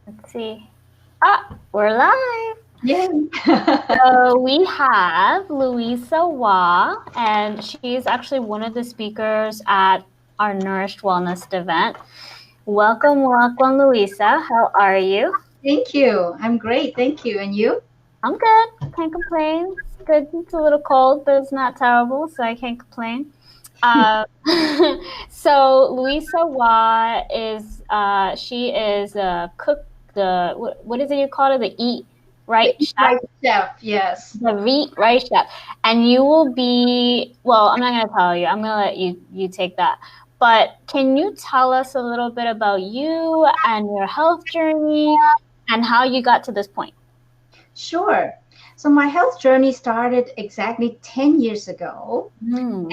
Let's see. Ah, we're live. Yeah. So we have Louisa Wah, and she's actually one of the speakers at our Nourished Wellness event. Welcome, welcome, Louisa. How are you? Thank you. I'm great. Thank you. And you? I'm good. Can't complain. It's good. It's a little cold, but it's not terrible, so I can't complain. Um, so Louisa Wah is she is a cook. The what is it you call it? The Eat The Right Eat Chef. Right Chef. Yes. The Eat Right Chef, and you will be. Well, I'm not gonna tell you. I'm gonna let you take that. But can you tell us a little bit about you and your health journey and how you got to this point? Sure. So my health journey started exactly 10 years ago.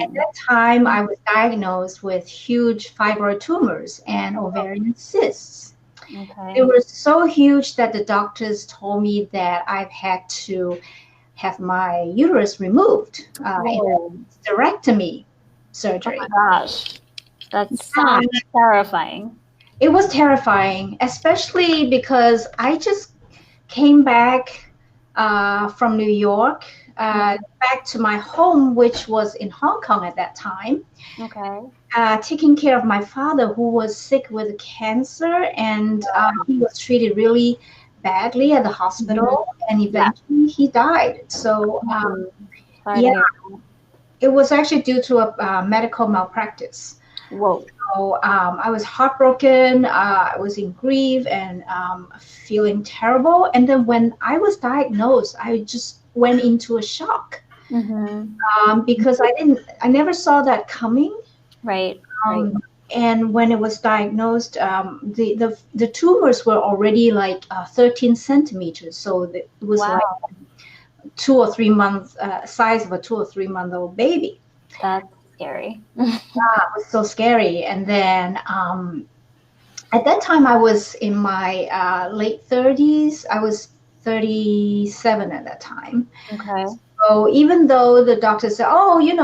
At Hmm. that time, I was diagnosed with huge fibroid tumors and ovarian cysts. They Okay. were so huge that the doctors told me that I've had to have my uterus removed in Whoa. a hysterectomy Oh my surgery. gosh. That Yeah, sounds terrifying. it was terrifying, especially because I just came back from New York, back to my home, which was in Hong Kong at that time, Okay. taking care of my father who was sick with cancer, and he was treated really badly at the Mhm. hospital, and Yeah. eventually he died. So, Mm. Sorry to yeah, hear. it was actually due to a medical malpractice. Whoa. So I was heartbroken. I was in grief and feeling terrible. And then when I was diagnosed, I just went into a shock Mm-hmm. because I never saw that coming. Right. Right. Um, and when it was diagnosed, the tumors were already like 13 centimeters. So it was like Wow. 2 or 3 months size of a 2 or 3 month old baby. That's scary. It was so scary. And then at that time, I was in my late 30s. I was 37 at that time. Okay. So even though the doctor said, "Oh, you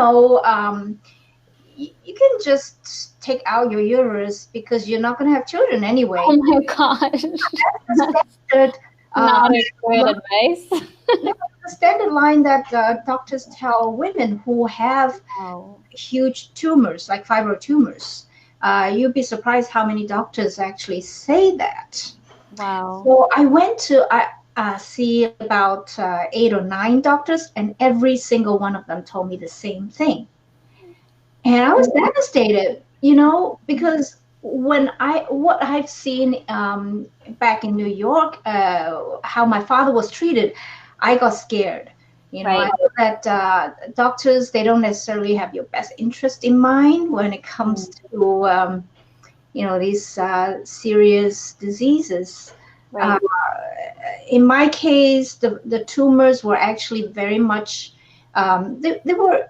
can just take out your uterus because you're not going to have children Oh anyway," my gosh. that's the standard. Uh, Not a great line, advice. the standard line that doctors tell women who have Oh. huge tumors, like fibroid tumors. You'd be surprised how many doctors actually say that. Wow. So I went to see about 8 or 9 doctors, and every single one of them told me the same thing. And I was devastated, because what I've seen back in New York, how my father was treated, I got scared. I Right. know that doctors, they don't necessarily have your best interest in mind when it comes Mm. to these serious diseases. Uh, Right. in my case, the tumors were actually very much they were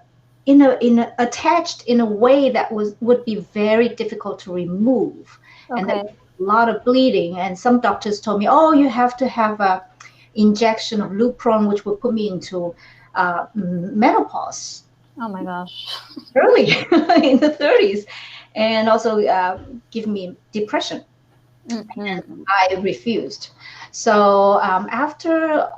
attached in a way that would be very difficult to remove, and there Okay. was a lot of bleeding. And some doctors told me, "Oh, you have to have a injection of Lupron, which would put me into menopause Oh my gosh. early in the 30s, and also give me depression." Mm-hmm. I refused. So after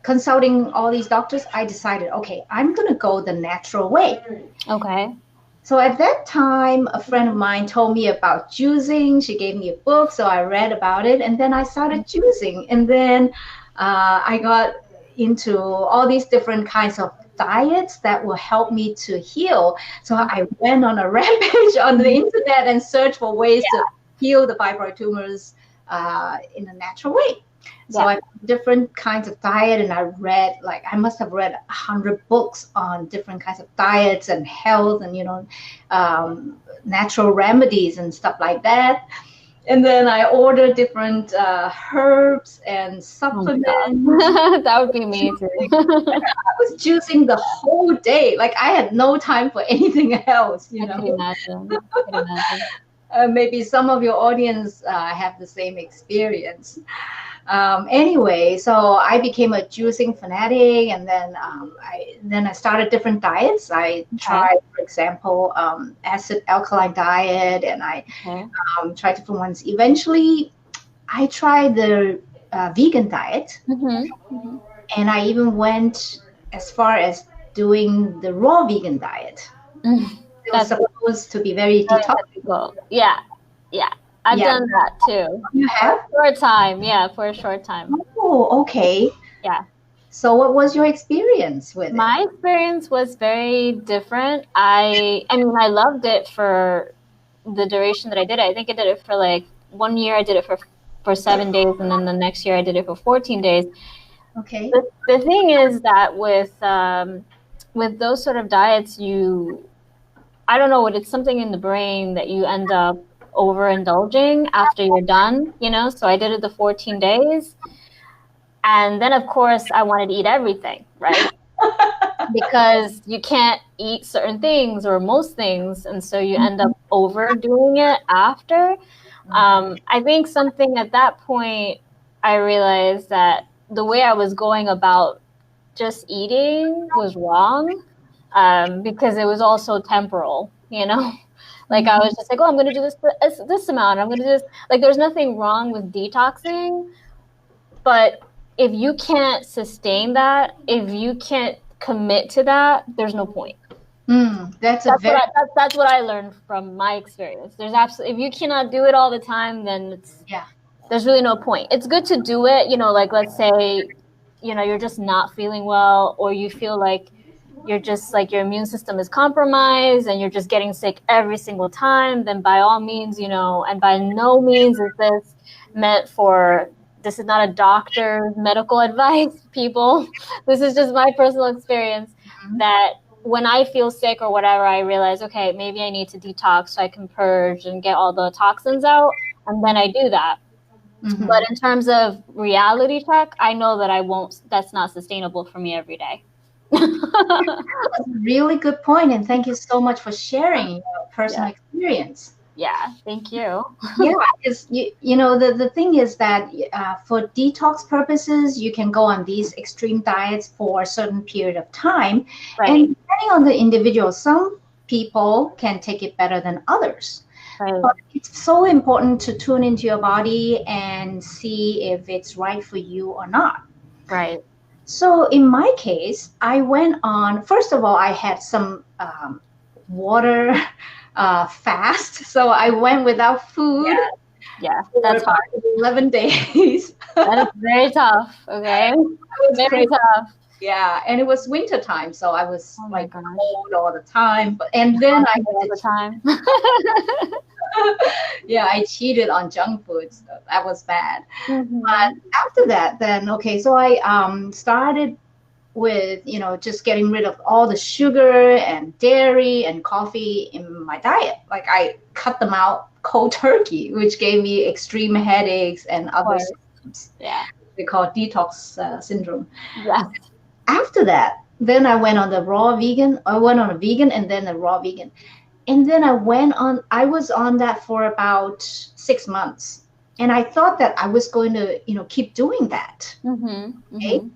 consulting all these doctors, I decided, okay, I'm going to go the natural way. Okay. So at that time, a friend of mine told me about juicing. She gave me a book, so I read about it, and then I started juicing. And then I got into all these different kinds of diets that will help me to heal. So I went on a rampage on the internet and searched for ways to heal the fibroid tumors in a natural way. So Yeah. I different kinds of diet, and I must have read 100 books on different kinds of diets and health, and natural remedies and stuff like that. And then I ordered different herbs and Oh my supplements. god. That would be me too. I was juicing the whole day. Like I had no time for anything else, I could imagine. I could imagine. Maybe some of your audience have the same experience. Anyway, so I became a juicing fanatic, and then I started different diets. I Okay. tried, for example, acid alkaline diet, and I Okay. tried different ones. Eventually, I tried the vegan diet, Mm-hmm. and I even went as far as doing the raw vegan diet. Mm-hmm. It was That's supposed to be very very detox. difficult. Yeah, yeah. I've Yeah, done that too. you For a have? short time. Yeah, for a short time. Oh, okay. Yeah. So what was your experience with it? My experience was very different. I mean, I loved it for the duration that I did it. I think I did it for like 1 year. I did it for 7 days, and then the next year I did it for 14 days. Okay. The thing is that with those sort of diets, I don't know what it's something in the brain that you end up overindulging after you're done, you know? So I did it the 14 days. And then, of course, I wanted to eat everything, right? Because you can't eat certain things or most things. And so you end up overdoing it after. I think something at that point, I realized that the way I was going about just eating was wrong, because it was also temporal, you know? Like I was just like, oh, I'm going to do this amount. I'm going to do this. Like there's nothing wrong with detoxing, but if you can't sustain that, if you can't commit to that, there's no point. That's a That's what very, that's what I learned from my experience. There's absolutely, if you cannot do it all the time, then yeah. there's really no point. It's good to do it, you know, like let's say, you know, you're just not feeling well, or you feel like you're just like your immune system is compromised and you're just getting sick every single time, then by all means, you know, and by no means is this meant for, this is not a doctor's medical advice, people. This is just my personal experience that when I feel sick or whatever, I realize, okay, maybe I need to detox so I can purge and get all the toxins out. And then I do that. But in terms of reality check, I know that I won't, that's not sustainable for me every day. That's a really good point, and thank you so much for sharing your Yeah. personal experience. Yeah. Thank you. Yeah, because the thing is that for detox purposes, you can go on these extreme diets for a certain period of time, Right. and depending on the individual, some people can take it better than others. Right. But it's so important to tune into your body and see if it's right for you or not. Right. So in my case, I went on, first of all, I had some water fast. So I went without food Yeah. Yeah. for That's about hard. 11 days. That is very tough. Okay. It was Very crazy. tough. Yeah, and it was winter time, so I was Oh my like gosh. cold all the time. And then I All the time. yeah, I cheated on junk foods. So that was bad. But Mm-hmm. after that, then okay, so I started with just getting rid of all the sugar and dairy and coffee in my diet. Like I cut them out cold turkey, which gave me extreme headaches and Of other course. symptoms. Yeah. They call detox syndrome. Yes. After that, then I went on the raw vegan. I went on a vegan and then a raw vegan. And then I was on that for about 6 months. And I thought that I was going to, keep doing that. Mm-hmm. Okay. Mm-hmm.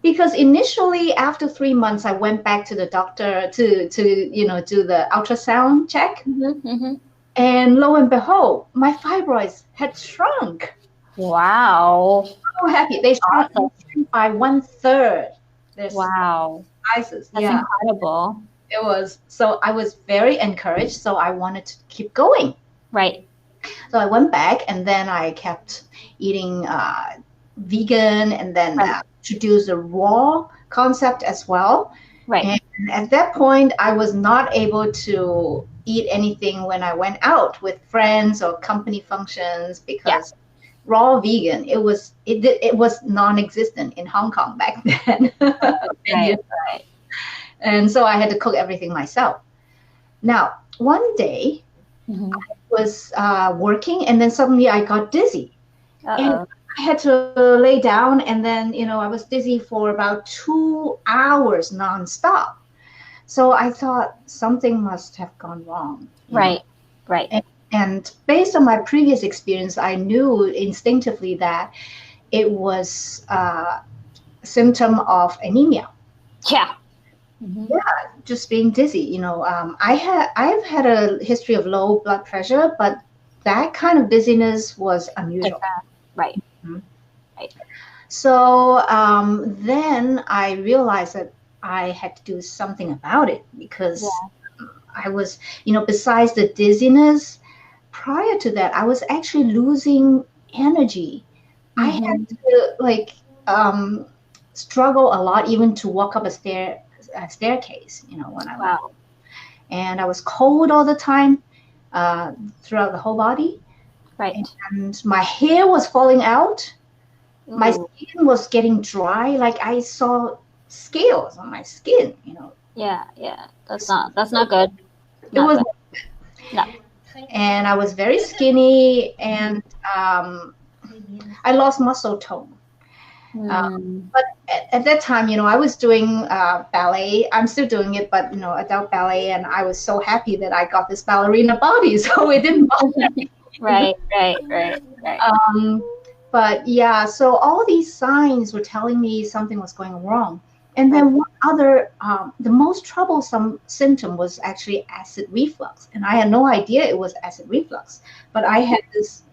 Because initially after 3 months, I went back to the doctor to do the ultrasound check. Mm-hmm. Mm-hmm. And lo and behold, my fibroids had shrunk. Wow. So happy. They shrunk by 1/3 their Wow. sizes. That's Yeah. incredible. It was, so I was very encouraged, so I wanted to keep going. Right. So I went back and then I kept eating vegan and then Right. introduced the raw concept as well. Right. And at that point, I was not able to eat anything when I went out with friends or company functions because raw vegan, it was non-existent in Hong Kong back then. Right. Right. And so I had to cook everything myself. Now, one day Mm-hmm. I was working and then suddenly I got dizzy. And Uh-oh. I had to lay down and then, I was dizzy for about 2 hours nonstop. So I thought something must have gone wrong. Right. Right. And based on my previous experience, I knew instinctively that it was a symptom of anemia. Yeah. Mm-hmm. Yeah, just being dizzy. I've had a history of low blood pressure, but that kind of dizziness was unusual. Right. Mhm. Right. So then I realized that I had to do something about it because Yeah. I was, besides the dizziness, prior to that, I was actually losing energy. I had Mm-hmm. to um, struggle a lot even to walk up a staircase, when I went. Wow. And I was cold all the time, uh, throughout the whole body. Right. And my hair was falling out. My Ooh. skin was getting dry. Like I saw scales on my skin. Yeah. Yeah. That's not good. It Not was, good. No. and I was very skinny, and I lost muscle tone. Uh, Mm. but at that time, I was doing ballet. I'm still doing it, but adult ballet, and I was so happy that I got this ballerina body, so it didn't bother me. Right. Right. Right. Right. Um, but yeah, so all these signs were telling me something was going wrong. And Right. then one other, the most troublesome symptom was actually acid reflux. And I had no idea it was acid reflux, but I had this,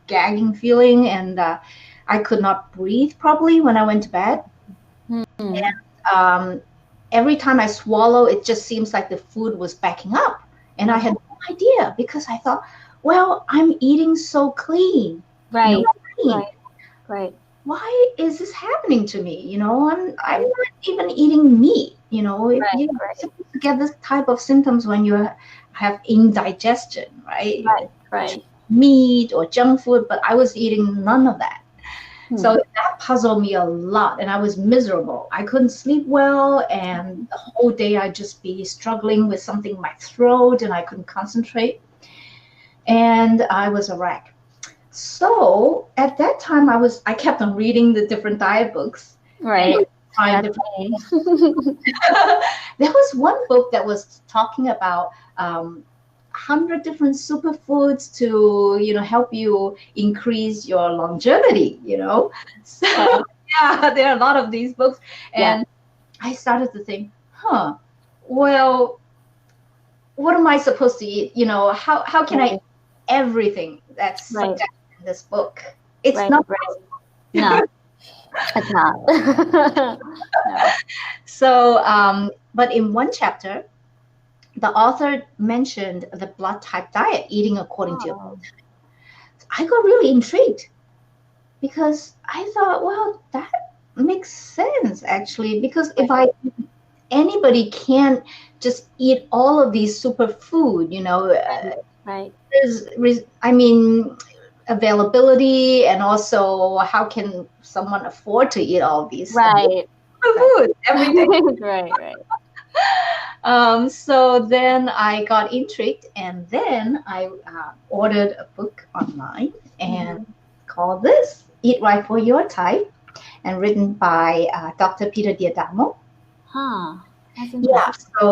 gagging feeling, and I could not breathe properly when I went to bed. Mm. Um, every time I swallow, it just seems like the food was backing up. And I had Okay. no idea because I thought, well, I'm eating so clean, Right. clean. Right. Right. Why is this happening to me? I'm Right. not even eating meat. If Right. you Right. supposed to get this type of symptoms when you have indigestion, right? Right. Too Right. much meat or junk food, but I was eating none of that. So Hmm. that puzzled me a lot, and I was miserable. I couldn't sleep well, and the whole day I'd just be struggling with something in my throat, and I couldn't concentrate, and I was a wreck. So at that time, I kept on reading the different diet books and Right. trying That's different. me. There was one book that was talking about 100 different superfoods to help you increase your longevity. So Okay. yeah, there are a lot of these books, Yeah. and I started to think, well, what am I supposed to eat? How can I eat Right. everything that's Right. suggested in this book? It's Right. not Right. possible. No, it's not. No. So, but in one chapter, the author mentioned the blood type diet, eating according to your blood Oh. type. I got really intrigued because I thought, well, that makes sense actually. Because if Right. anybody can't just eat all of these superfood, Right. Right. I mean, availability, and also how can someone afford to eat all these Right. Right. food every day? Right. Right. So then I got intrigued, and then I ordered a book online and Hmm. called this Eat Right for Your Type, and written by Dr. Peter Diadamo. Huh. That's Yeah, interesting. so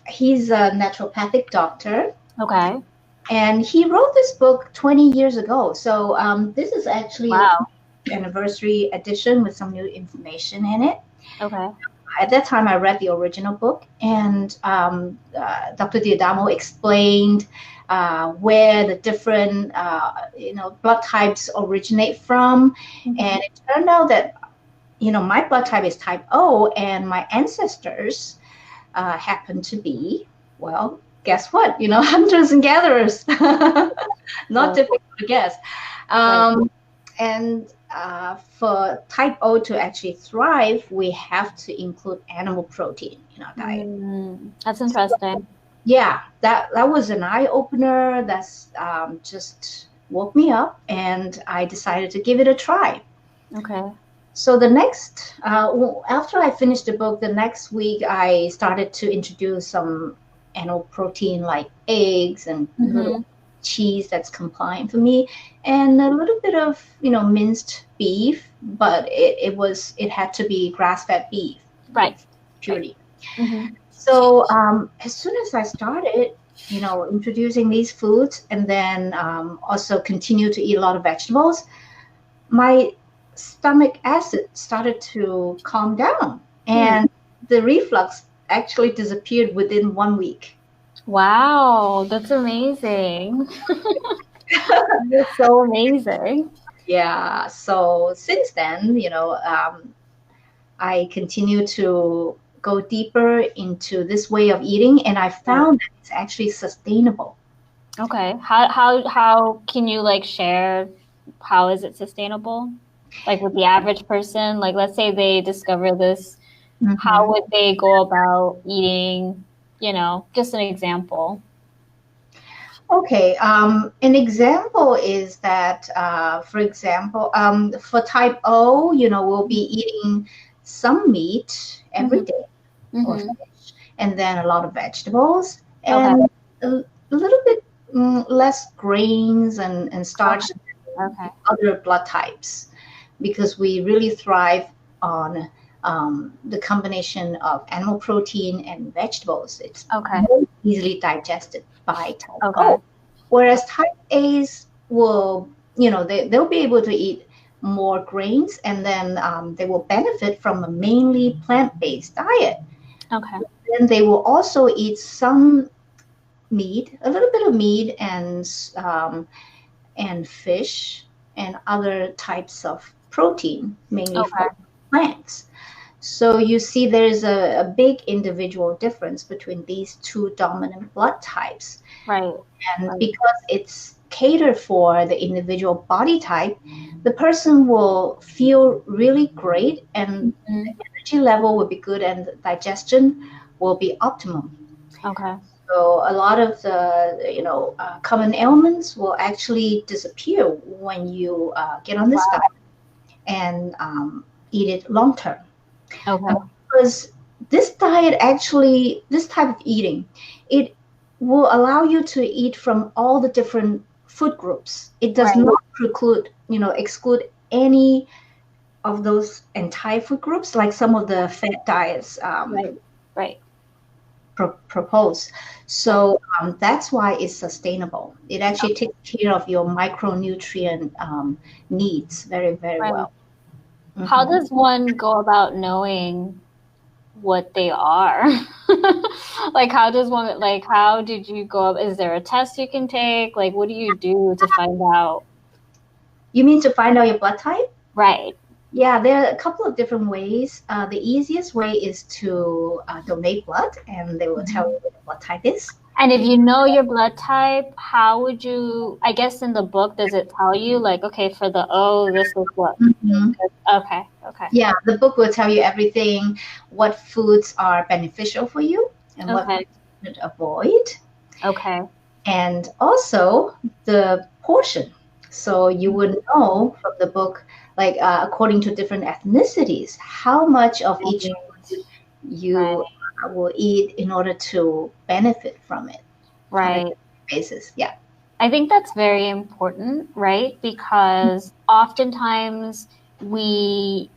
he's a naturopathic doctor, Okay. and he wrote this book 20 years ago. So this is actually a Wow. anniversary edition with some new information in it. Okay. At that time, I read the original book, and Dr. Diadamo explained where the different blood types originate from, Hmm. and it turned out that my blood type is type O, and my ancestors happen to be, well, guess what? Hunters and gatherers. Not Right. difficult to guess. Right. And for type O to actually thrive, we have to include animal protein in our diet. That's So, interesting. yeah, that was an eye opener. That's just woke me up, and I decided to give it a try. Okay. So after I finished the book, the next week I started to introduce some animal protein like eggs and little Hmm. cheese that's compliant for me, and a little bit of minced beef, but it had to be grass-fed beef Right. with Right. purity. Hmm. So as soon as I started, introducing these foods, and then also continue to eat a lot of vegetables, my stomach acid started to calm down, Hmm. and the reflux actually disappeared within 1 week. Wow, that's amazing. That's so amazing. Yeah. So since then, I continue to go deeper into this way of eating, and I found that it's actually sustainable. Okay. How can you like share how is it sustainable? Like with the average person, like let's say they discover this, how Mhm. would they go about eating, just an example. Okay, an example is that, for example, for type O, we'll be eating some meat every Mm-hmm. day or Mm-hmm. fish, and then a lot of vegetables, Okay. and a little bit less grains and starch Okay. than Okay. other blood types, because we really thrive on the combination of animal protein and vegetables. It's Okay. more easily digested by type Okay. O. Whereas type A's will, they'll be able to eat more grains, and then they will benefit from a mainly plant-based diet. Okay. Then they will also eat some meat, a little bit of meat, and fish and other types of protein, mainly from Okay. plants. So you see, there's a big individual difference between these two dominant blood types. Right. And Right. because it's catered for the individual body type, the person will feel really great, and the Mhm. energy level will be good, and the digestion will be optimum. Okay. So a lot of the common ailments will actually disappear when you get on this diet Wow. and eat it long term. Okay. Because this type of eating, it will allow you to eat from all the different food groups. It does Right. not exclude any of those entire food groups, like some of the fat diets Right. Right. propose. Right. So that's why it's sustainable. It actually takes care of your micronutrient needs very, very Right. well. How Hmm. does one go about knowing what they are? Like, how did you go up? Is there a test you can take? Like, what do you do to find out? You mean to find out your blood type? Right. Yeah, there are a couple of different ways. The easiest way is to donate blood, and they will tell Mhm. you what your blood type is. And if you know your blood type, how would I guess in the book, does it tell you, like, okay, for the O, this is what? Mhm. Okay. Okay. Yeah, the book will tell you everything, what foods are beneficial for you and what Okay. foods you should avoid, Okay. and also the portion. So you would know from the book, like according to different ethnicities, how much of each Right. food you Right. will eat in order to benefit from it on a Right. daily basis. Yeah. I think that's very important, right? Because oftentimes we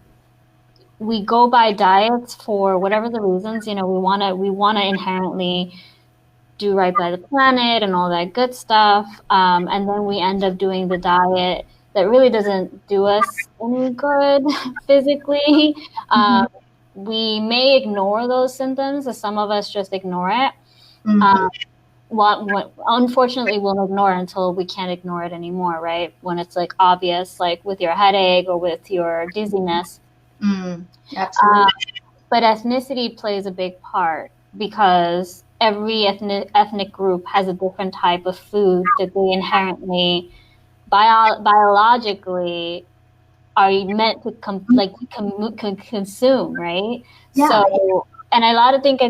we go by diets for whatever the reasons, we want to inherently do right by the planet and all that good stuff. And then we end up doing the diet that really doesn't do us any good physically. Um, Hmm. we may ignore those symptoms, as some of us just ignore it. Um, Hmm. unfortunately, we'll ignore it until we can't ignore it anymore, right? When it's like obvious, like with your headache or with your dizziness. Mm, Uh, absolutely. but ethnicity plays a big part because every ethnic group has a different type of food that they inherently biologically are meant to consume, right? Yeah. So, and I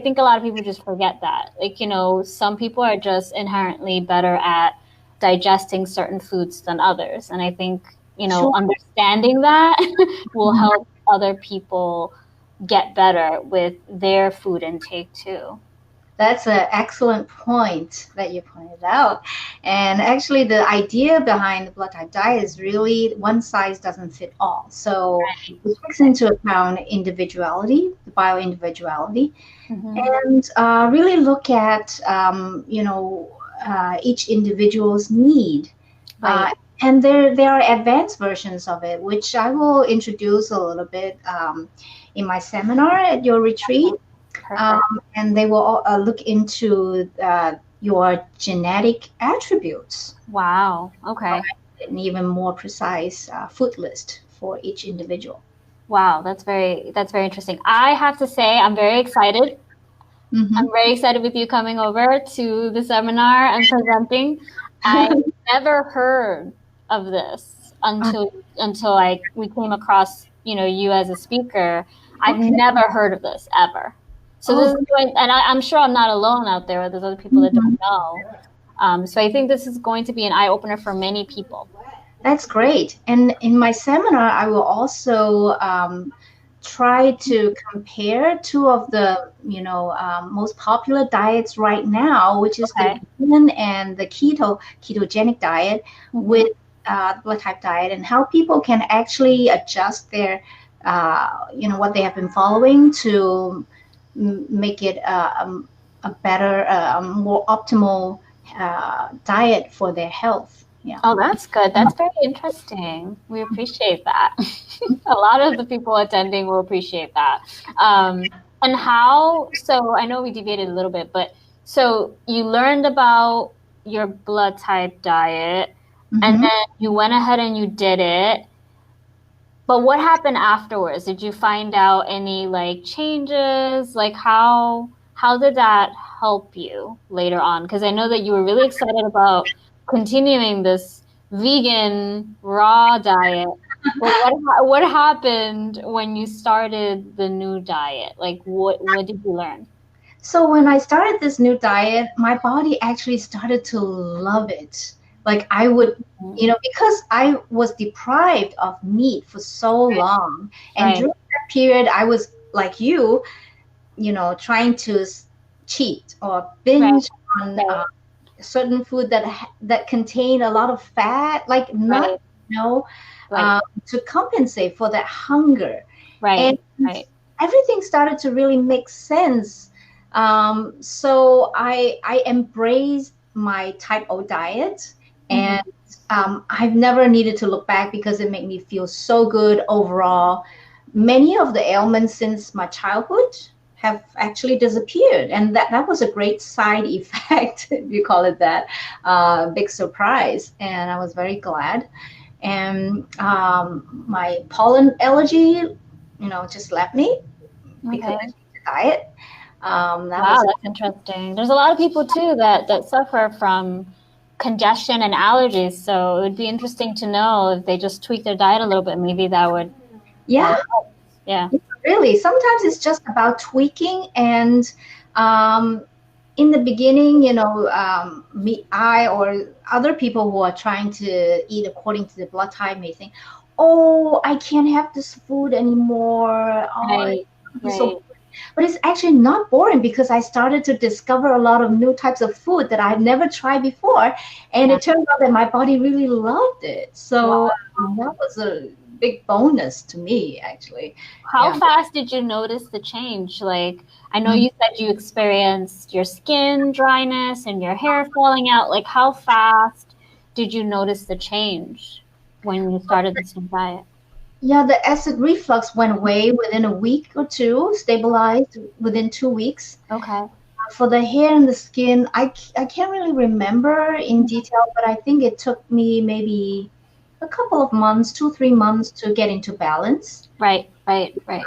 think a lot of people just forget that. Like, some people are just inherently better at digesting certain foods than others. And I think, Sure. understanding that will Mhm. help other people get better with their food intake too. That's an excellent point that you pointed out. And actually, the idea behind the blood type diet is really one size doesn't fit all. So it takes Right. into account individuality, the bio individuality, Hmm. and really look at, each individual's need. Uh, Right. and there are advanced versions of it, which I will introduce a little bit in my seminar at your retreat. Perfect. And they will look into your genetic attributes. Wow. Okay. an even more precise food list for each individual. Wow, that's very interesting. I have to say, I'm very excited. I'm Mm-hmm. very excited with you coming over to the seminar and presenting. I never heard of this until we came across, you as a speaker. I've Okay. never heard of this ever. So this Oh, is going, and I'm sure I'm not alone out there. There's other people that don't mhm. know. So I think this is going to be an eye opener for many people. That's great. And in my seminar, I will also try to compare two of the, most popular diets right now, which is the Okay. vegan and the ketogenic diet Hmm. with blood type diet, and how people can actually adjust their, what they have been following to make it a better, more optimal diet for their health. Yeah. Oh, that's good. That's very interesting. We appreciate that. A lot of the people attending will appreciate that. And so I know we deviated a little bit, but so you learned about your blood type diet and Mhm. then you went ahead and you did it. But what happened afterwards? Did you find out any like changes? Like how did that help you later on? Because I know that you were really excited about continuing this vegan raw diet. But what happened when you started the new diet? Like what did you learn? So when I started this new diet, my body actually started to love it. Like I would, Mhm. because I was deprived of meat for so long, and Right, during that period, I was like you, trying to cheat or right, binge on right, certain food that contain a lot of fat, like not, right, you know, right, to compensate for that hunger. And right, right. everything started to really make sense. So I embraced my type O diet, Hmm. and I've never needed to look back because it made me feel so good overall. Many of the ailments since my childhood have actually disappeared, and that was a great side effect, if you call it that, big surprise, and I was very glad. And my pollen allergy, just left me because I Okay. changed the diet. That Wow, was that's interesting. There's a lot of people too that suffer from congestion and allergies, so it would be interesting to know if they just tweak their diet a little bit, maybe that would yeah, help. Yeah. really. Sometimes it's just about tweaking, and um, in the beginning, I or other people who are trying to eat according to the blood type may think, "Oh, I can't have this food anymore. Oh, Right, it's so right. boring." But it's actually not boring because I started to discover a lot of new types of food that I've never tried before, and Yeah. it turned out that my body really loved it. So Wow. that was a big bonus to me, actually. How Yeah. fast did you notice the change? Like, I know Mhm. you said you experienced your skin dryness and your hair falling out. Like, how fast did you notice the change when you started this new diet? Yeah, the acid reflux went away within a week or two, stabilized within 2 weeks. Okay. For the hair and the skin, I can't really remember in detail, but I think it took me maybe a couple of months, 2, 3 months to get into balance. Right, right, right.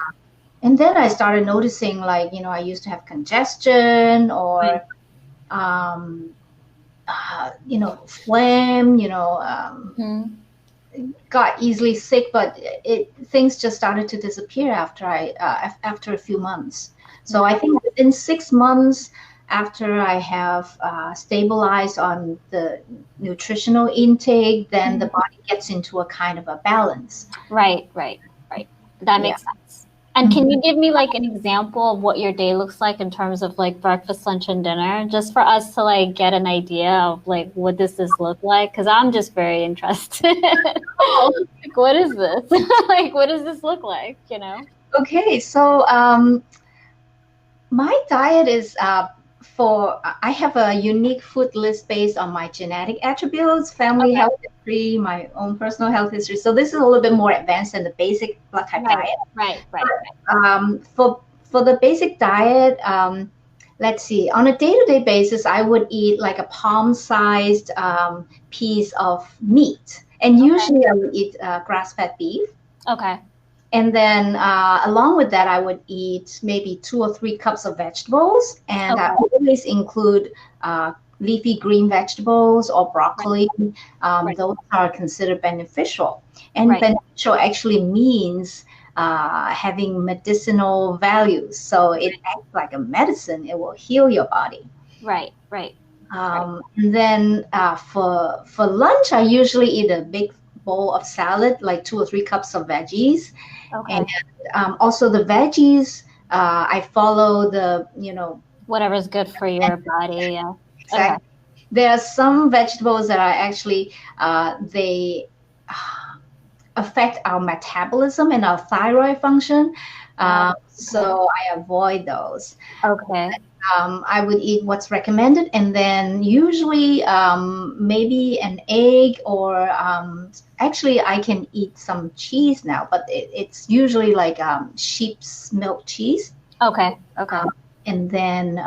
And then I started noticing, like, I used to have congestion Right. or, phlegm, Mhm. got easily sick, but things just started to disappear after a few months. So I think within 6 months after I have stabilized on the nutritional intake, then the Mhm. body gets into a kind of a balance. Right, right, right. That Yeah. makes sense. And can Mhm. you give me like an example of what your day looks like in terms of like breakfast, lunch, and dinner, just for us to like get an idea of like what does this look like? Because I'm just very interested. Like, what is this? Like, what does this look like? You know? Okay, so my diet is I have a unique food list based on my genetic attributes, family Okay. health history, my own personal health history. So this is a little bit more advanced than the basic blood type Right, diet. right, right, right. For the basic diet, let's see, on a day-to-day basis, I would eat like a palm-sized piece of meat. And usually I would eat grass-fed beef. Okay. And then along with that, I would eat maybe 2 or 3 cups of vegetables. And I Okay. always include leafy green vegetables or Right. broccoli. Right. Those are considered beneficial. And Right. beneficial actually means having medicinal values. So it acts like a medicine, it will heal your body. Right. Right. Right. And then for lunch, I usually eat a big bowl of salad, like 2 or 3 cups of veggies, and Okay. also the veggies. I follow Whatever's good for your body. Yeah. Okay. exact. There are some vegetables that are actually they affect our metabolism and our thyroid function. Okay. So I avoid those. Okay. I would eat what's recommended, and then usually maybe an egg or actually I can eat some cheese now, but it's usually like sheep's milk cheese, Okay. Okay. and then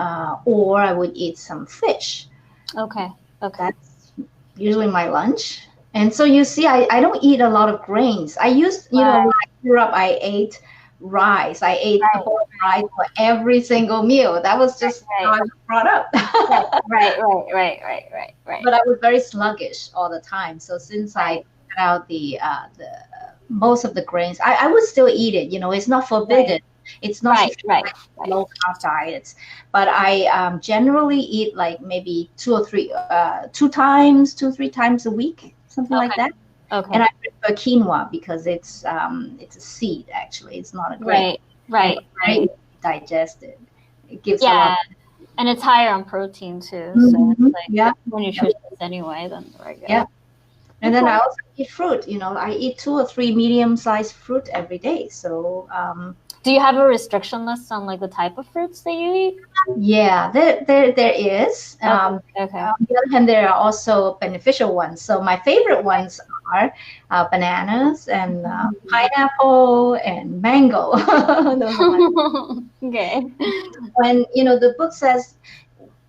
or I would eat some fish. Okay. Okay. That's usually my lunch. And so you see, I don't eat a lot of grains. I used, Right. when I grew up, I ate rice. I ate a Right. bowl of rice for every single meal. That was just how Right. I was brought up. Right. Right. Right. Right. Right. Right. Right. But I was very sluggish all the time. So since I Right. cut out the most of the grains, I would still eat it. It's not Right. forbidden. It's not Right. if you Right. like Right. low carb diets, but I generally eat like maybe 2 or 3 times, 2 or 3 times a week, something like Okay. that. And Okay. I prefer quinoa because it's a seed actually. It's not a grain, Right. and Right. it's very Right. easy to digest it. It gives a lot. Yeah. And it's higher on protein too, so it's Mhm. like Yeah, it's more nutritious anyway than the yeah. regular. And then Okay. I also eat fruit. I eat 2 or 3 medium-sized fruit every day. So Do you have a restriction list on like the type of fruits that you eat? yeah, there is. Okay. Okay. On the other hand, there are also beneficial ones. So my favorite ones are bananas and Mhm. pineapple and mango. Those are my. Okay. When the book says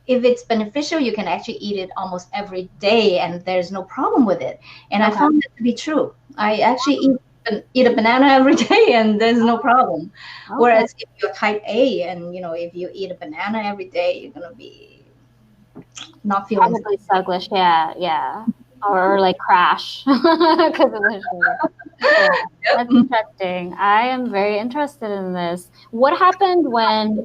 if it's beneficial, you can actually eat it almost every day, and there's no problem with it. And I Okay. found that to be true. I actually eat a banana every day, and there's no problem. Okay. Whereas if you're type A, and if you eat a banana every day, you're gonna be not feeling. Probably Suglish, yeah, yeah. Or like crash because of the sugar. Yeah, that's interesting. I am very interested in this. What happened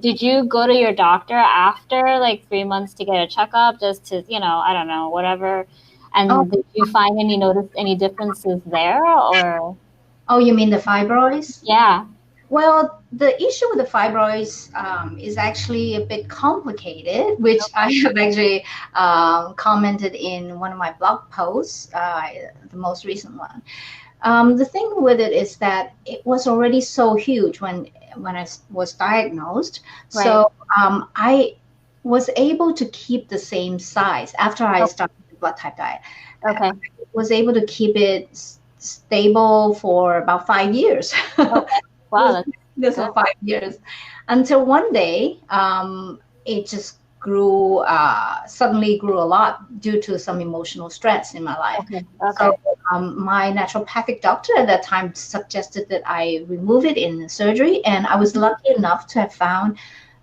did you go to your doctor after like 3 months to get a checkup just to, I don't know, whatever. Oh, And did you find any differences there or oh, you mean the fibroids? yeah. Well, the issue with the fibroids is actually a bit complicated, which I have actually commented in one of my blog posts, the most recent one. The thing with it is that it was already so huge when I was diagnosed. Right. So I was able to keep the same size after I Okay. started the blood type diet. I Okay. was able to keep it stable for about 5 years. Okay. Wow, that's This good. for 5 years until one day it just suddenly grew a lot due to some emotional stress in my life. Okay. So Okay. my naturopathic doctor at that time suggested that I remove it in surgery, and I was lucky enough to have found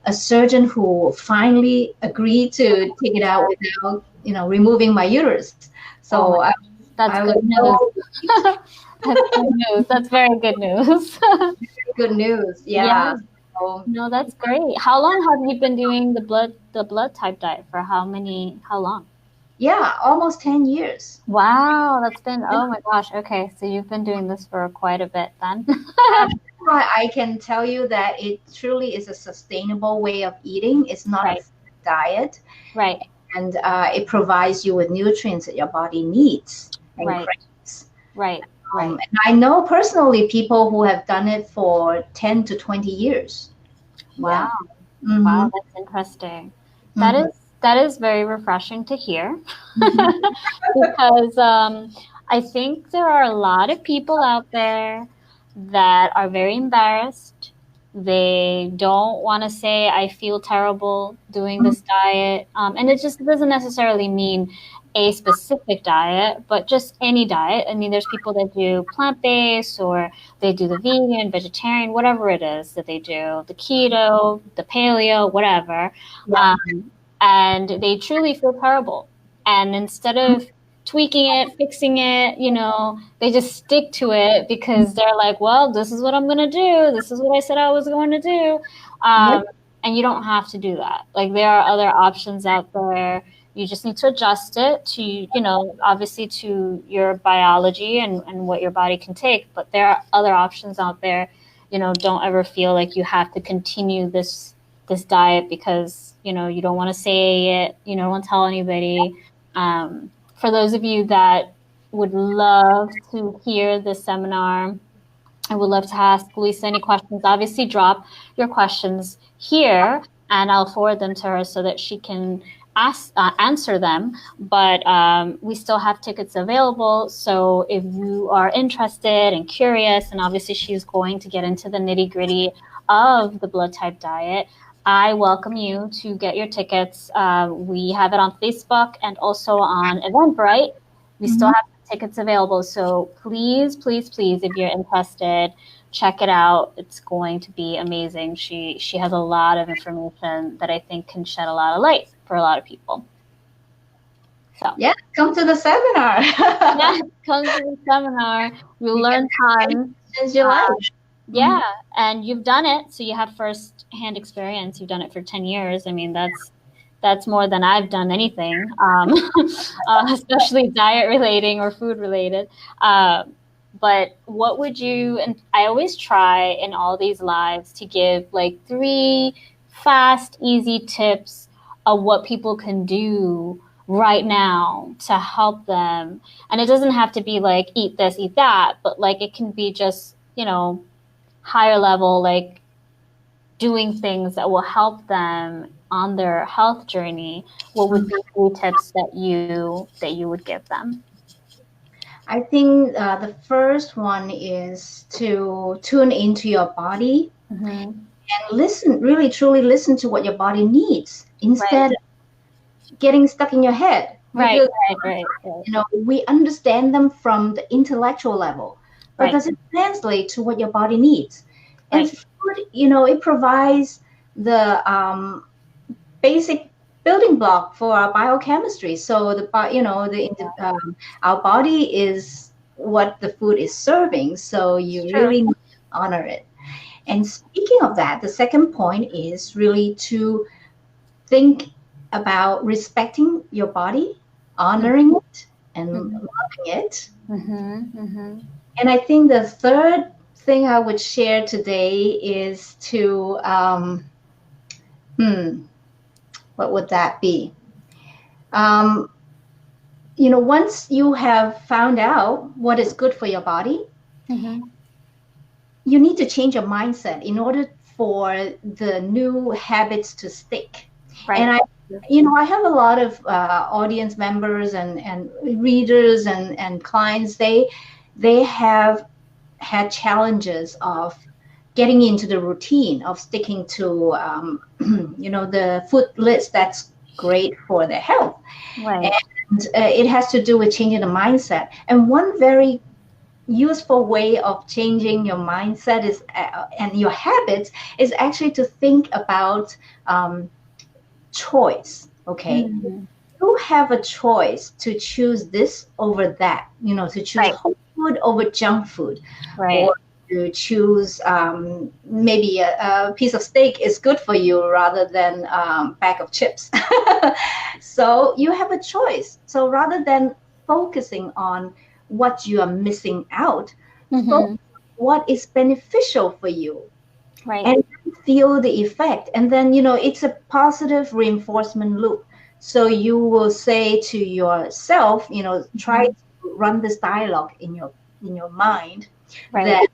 a surgeon who finally agreed to take it out without removing my uterus. Oh my So That's I good was news. so That's good news. That's very good news. good news. Yeah, Yeah. So, no, that's great. How long have you been doing the blood type diet for how long? yeah, almost 10 years. Wow, oh my gosh. Okay, so you've been doing this for quite a bit then. I can tell you that it truly is a sustainable way of eating. It's not a Right, food diet, right, and it provides you with nutrients that your body needs and right, craves. right, right. And I know personally people who have done it for 10 to 20 years. Yeah. Wow. Mm-hmm. Wow, that's interesting. That Mm-hmm. is that is very refreshing to hear Mm-hmm. because I think there are a lot of people out there that are very embarrassed. They don't want to say, I feel terrible doing this diet. And it just doesn't necessarily mean a specific diet, but just any diet. I mean, there's people that do plant-based, or they do the vegan, vegetarian, whatever it is that they do, the keto, the paleo, whatever. Yep. And they truly feel terrible. And instead of tweaking it, fixing it, they just stick to it because they're like, well, this is what I'm going to do. This is what I said I was going to do. Yep. And you don't have to do that. Like, there are other options out there. You just need to adjust it to, obviously to your biology and what your body can take. But there are other options out there. Don't ever feel like you have to continue this diet because, you don't want to say it, you don't want to tell anybody. For those of you that would love to hear this seminar, I would love to ask Louisa any questions. Obviously, drop your questions here, and I'll forward them to her so that she can answer them. But we still have tickets available. So if you are interested and curious, and obviously she's going to get into the nitty-gritty of the blood type diet, I welcome you to get your tickets. We have it on Facebook and also on Eventbrite. We still have tickets available. So please, please, please, if you're interested, check it out. It's going to be amazing. She has a lot of information that I think can shed a lot of light for a lot of people. So yeah, come to the seminar. Yeah, come to the seminar. You'll learn tons. Your life. Yeah, and you've done it, so you have first-hand experience. You've done it for 10 years. I mean, that's more than I've done anything, especially diet relating or food related. But what would you, and I always try in all these lives to give like 3 fast, easy tips of what people can do right now to help them. And it doesn't have to be like eat this, eat that, but like it can be just, higher level, like doing things that will help them on their health journey. What would be 3 tips that you would give them? I think the first one is to tune into your body and listen, really truly listen to what your body needs instead of getting stuck in your head. Right. We understand them from the intellectual level, but does it translate to what your body needs? And food, it provides the basic building block for our biochemistry. So our body is what the food is serving. So you really need to honor it. And speaking of that, the second point is really to think about respecting your body, honoring it, and loving it. And I think the third thing I would share today is to, what would that be? Once you have found out what is good for your body, you need to change your mindset in order for the new habits to stick. And I have a lot of audience members and readers and clients. They have had challenges of getting into the routine of sticking to, the food list that's great for their health. And it has to do with changing the mindset. And one very useful way of changing your mindset is and your habits is actually to think about choice. Okay. You have a choice to choose this over that, to choose whole food over junk food, or to choose maybe a piece of steak is good for you rather than a bag of chips. So you have a choice. So rather than focusing on what you are missing out, focus on what is beneficial for you. And feel the effect. And then, it's a positive reinforcement loop. So you will say to yourself, try to run this dialogue in your mind that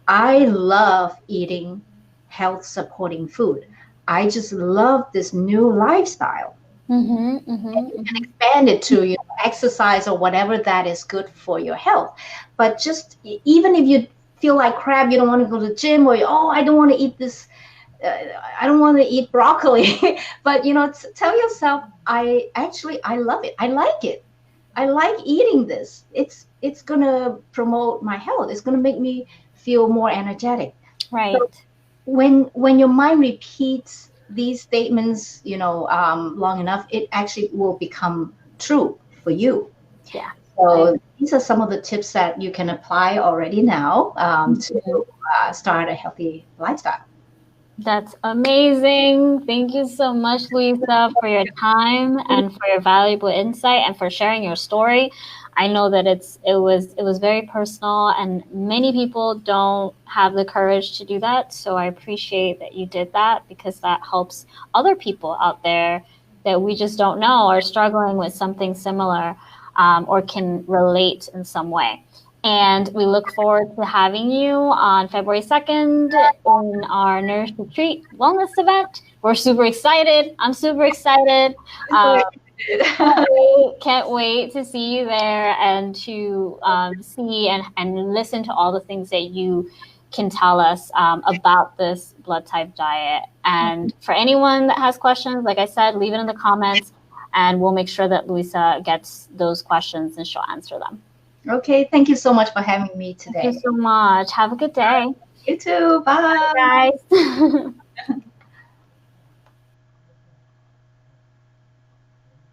I love eating health supporting food. I just love this new lifestyle. And you can expand it to exercise or whatever that is good for your health. But just even if you feel like crap, you don't want to go to the gym, or I don't want to eat this. I don't want to eat broccoli. But tell yourself, I love it. I like it. I like eating this. It's gonna promote my health. It's gonna make me feel more energetic. So Right. when your mind repeats these statements, long enough, it actually will become true for you. Yeah. I, So these are some of the tips that you can apply already now to Mhm. start a healthy lifestyle. That's amazing. Thank you so much, Louisa, for your time and for your valuable insight and for sharing your story. I know that it was very personal and many people don't have the courage to do that. So I appreciate that you did that because that helps other people out there that we just don't know are struggling with something similar, or can relate in some way. And we look forward to having you on February 2nd in our Nourished Retreat wellness event. We're super excited. I'm super excited. So Um, excited. can't wait to see you there and to see and listen to all the things that you can tell us about this blood type diet. And for anyone that has questions, like I said, leave it in the comments and we'll make sure that Louisa gets those questions and she'll answer them. Okay, thank you so much for having me Thank you today. so much. Have a good day. You too. Bye. Bye, guys.